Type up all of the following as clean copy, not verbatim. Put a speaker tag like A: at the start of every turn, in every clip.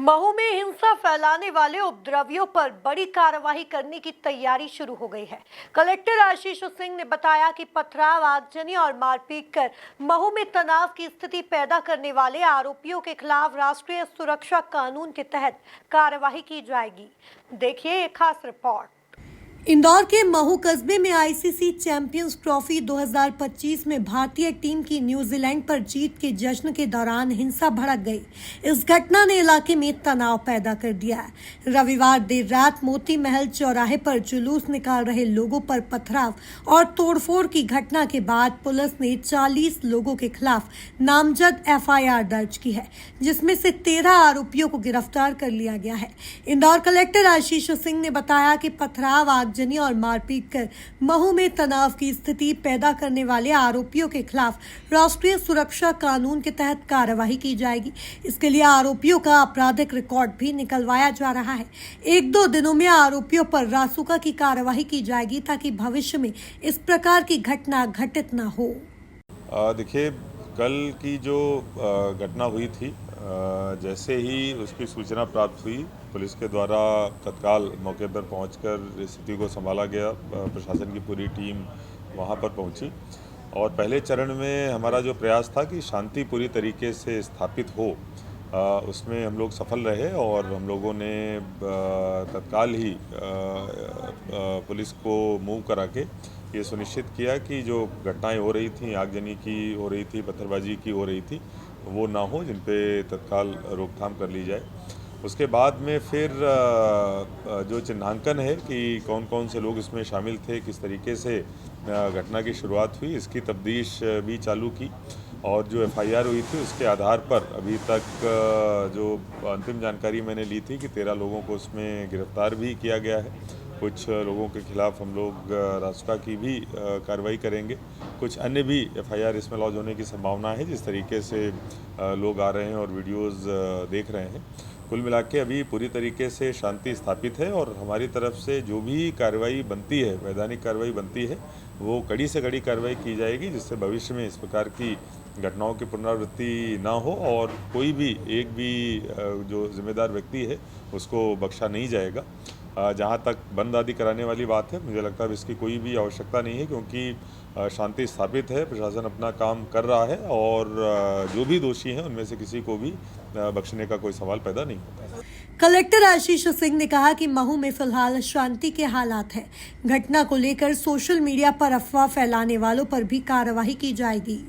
A: महू में हिंसा फैलाने वाले उपद्रवियों पर बड़ी कार्रवाई करने की तैयारी शुरू हो गई है। कलेक्टर आशीष सिंह ने बताया कि पथराव, आगजनी और मारपीट कर महू में तनाव की स्थिति पैदा करने वाले आरोपियों के खिलाफ राष्ट्रीय सुरक्षा कानून के तहत कार्रवाई की जाएगी। देखिए एक खास रिपोर्ट। इंदौर के महू कस्बे में आईसीसी चैंपियंस ट्रॉफी 2025 में भारतीय टीम की न्यूजीलैंड पर जीत के जश्न के दौरान हिंसा भड़क गई। इस घटना ने इलाके में तनाव पैदा कर दिया है। रविवार देर रात मोती महल चौराहे पर जुलूस निकाल रहे लोगों पर पथराव और तोड़फोड़ की घटना के बाद पुलिस ने 40 लोगों के खिलाफ नामजद एफआईआर दर्ज की है, जिसमें से 13 आरोपियों को गिरफ्तार कर लिया गया है। इंदौर कलेक्टर आशीष सिंह ने बताया कि पथराव, आगजनी और मारपीट कर महू में तनाव की स्थिति पैदा करने वाले आरोपियों के खिलाफ राष्ट्रीय सुरक्षा कानून के तहत कार्रवाई की जाएगी। इसके लिए आरोपियों का आपराधिक रिकॉर्ड भी निकलवाया जा रहा है। 1-2 दिनों में आरोपियों पर रासुका की कार्रवाई की जाएगी ताकि भविष्य में इस प्रकार की घटना घटित न हो।
B: देखिए, कल की जो घटना हुई थी, जैसे ही उसकी सूचना प्राप्त हुई, पुलिस के द्वारा तत्काल मौके पर पहुंचकर स्थिति को संभाला गया। प्रशासन की पूरी टीम वहां पर पहुंची और पहले चरण में हमारा जो प्रयास था कि शांति पूरी तरीके से स्थापित हो, उसमें हम लोग सफल रहे और हम लोगों ने तत्काल ही पुलिस को मूव करा के ये सुनिश्चित किया कि जो घटनाएं हो रही थी, आगजनी की हो रही थी, पत्थरबाजी की हो रही थी, वो ना हो, जिन पे तत्काल रोकथाम कर ली जाए। उसके बाद में फिर जो चिन्हांकन है कि कौन कौन से लोग इसमें शामिल थे, किस तरीके से घटना की शुरुआत हुई, इसकी तफ्तीश भी चालू की और जो एफआईआर हुई थी उसके आधार पर अभी तक जो अंतिम जानकारी मैंने ली थी कि 13 लोगों को उसमें गिरफ्तार भी किया गया है। कुछ लोगों के खिलाफ हम लोग रासुका की भी कार्रवाई करेंगे। कुछ अन्य भी एफआईआर इसमें लॉन्च होने की संभावना है, जिस तरीके से लोग आ रहे हैं और वीडियोस देख रहे हैं। कुल मिला के अभी पूरी तरीके से शांति स्थापित है और हमारी तरफ से जो भी कार्रवाई बनती है, वैधानिक कार्रवाई बनती है, वो कड़ी से कड़ी कार्रवाई की जाएगी, जिससे भविष्य में इस प्रकार की घटनाओं की पुनरावृत्ति ना हो और कोई भी एक भी जो जिम्मेदार व्यक्ति है उसको बख्शा नहीं जाएगा। जहाँ तक बंद आदि कराने वाली बात है, मुझे लगता है इसकी कोई भी आवश्यकता नहीं है, क्योंकि शांति स्थापित है, प्रशासन अपना काम कर रहा है और जो भी दोषी हैं उनमें से किसी को भी बख्शने का कोई सवाल पैदा नहीं होता है।
A: कलेक्टर आशीष सिंह ने कहा कि महू में फिलहाल शांति के हालात हैं। घटना को लेकर सोशल मीडिया पर अफवाह फैलाने वालों पर भी कार्रवाई की जाएगी।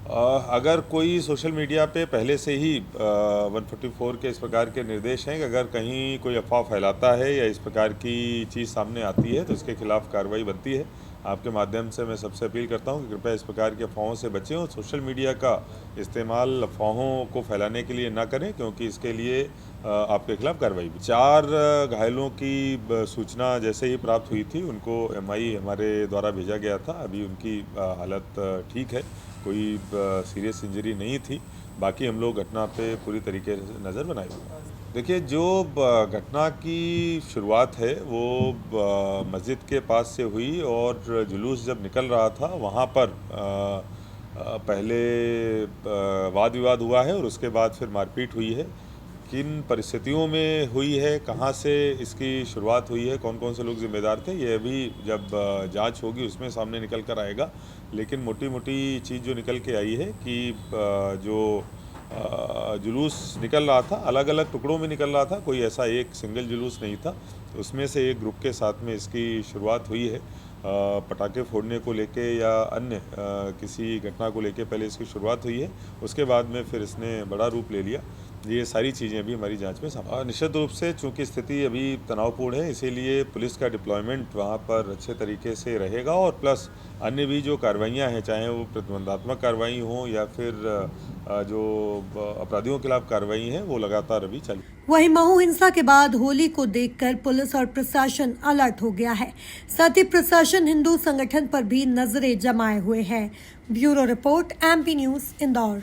B: अगर कोई सोशल मीडिया पे पहले से ही 144 के इस प्रकार के निर्देश हैं कि अगर कहीं कोई अफवाह फैलाता है या इस प्रकार की चीज़ सामने आती है तो इसके खिलाफ कार्रवाई बनती है। आपके माध्यम से मैं सबसे अपील करता हूं कि कृपया इस प्रकार की अफवाहों से बचें और सोशल मीडिया का इस्तेमाल अफवाहों को फैलाने के लिए ना करें, क्योंकि इसके लिए आपके खिलाफ कार्रवाई भी। 4 घायलों की सूचना जैसे ही प्राप्त हुई थी, उनको एमआई हमारे द्वारा भेजा गया था। अभी उनकी हालत ठीक है, कोई सीरियस इंजरी नहीं थी। बाकी हम लोग घटना पे पूरी तरीके से नज़र बनाए हुए हैं। देखिए, जो घटना की शुरुआत है वो मस्जिद के पास से हुई और जुलूस जब निकल रहा था वहाँ पर पहले वाद विवाद हुआ है और उसके बाद फिर मारपीट हुई है। किन परिस्थितियों में हुई है, कहाँ से इसकी शुरुआत हुई है, कौन कौन से लोग जिम्मेदार थे, ये अभी जब जांच होगी उसमें सामने निकल कर आएगा। लेकिन मोटी मोटी चीज़ जो निकल के आई है कि जो जुलूस निकल रहा था, अलग अलग टुकड़ों में निकल रहा था, कोई ऐसा एक सिंगल जुलूस नहीं था। उसमें से एक ग्रुप के साथ में इसकी शुरुआत हुई है। पटाखे फोड़ने को लेके या अन्य किसी घटना को लेके पहले इसकी शुरुआत हुई है, उसके बाद में फिर इसने बड़ा रूप ले लिया। ये सारी चीज़ें अभी हमारी जांच में सामने। निश्चित रूप से चूंकि स्थिति अभी तनावपूर्ण है, इसीलिए पुलिस का डिप्लॉयमेंट वहाँ पर अच्छे तरीके से रहेगा और प्लस अन्य भी जो कार्रवाइयाँ हैं, चाहे वो प्रतिबंधात्मक कार्रवाई हों या फिर जो अपराधियों के खिलाफ कार्रवाई हैं, वो लगातार अभी चल।
A: वहीं महू हिंसा के बाद होली को देखकर पुलिस और प्रशासन अलर्ट हो गया है। साथ ही प्रशासन हिंदू संगठन पर भी नजरें जमाए हुए है। Bureau report, MP news, Indore.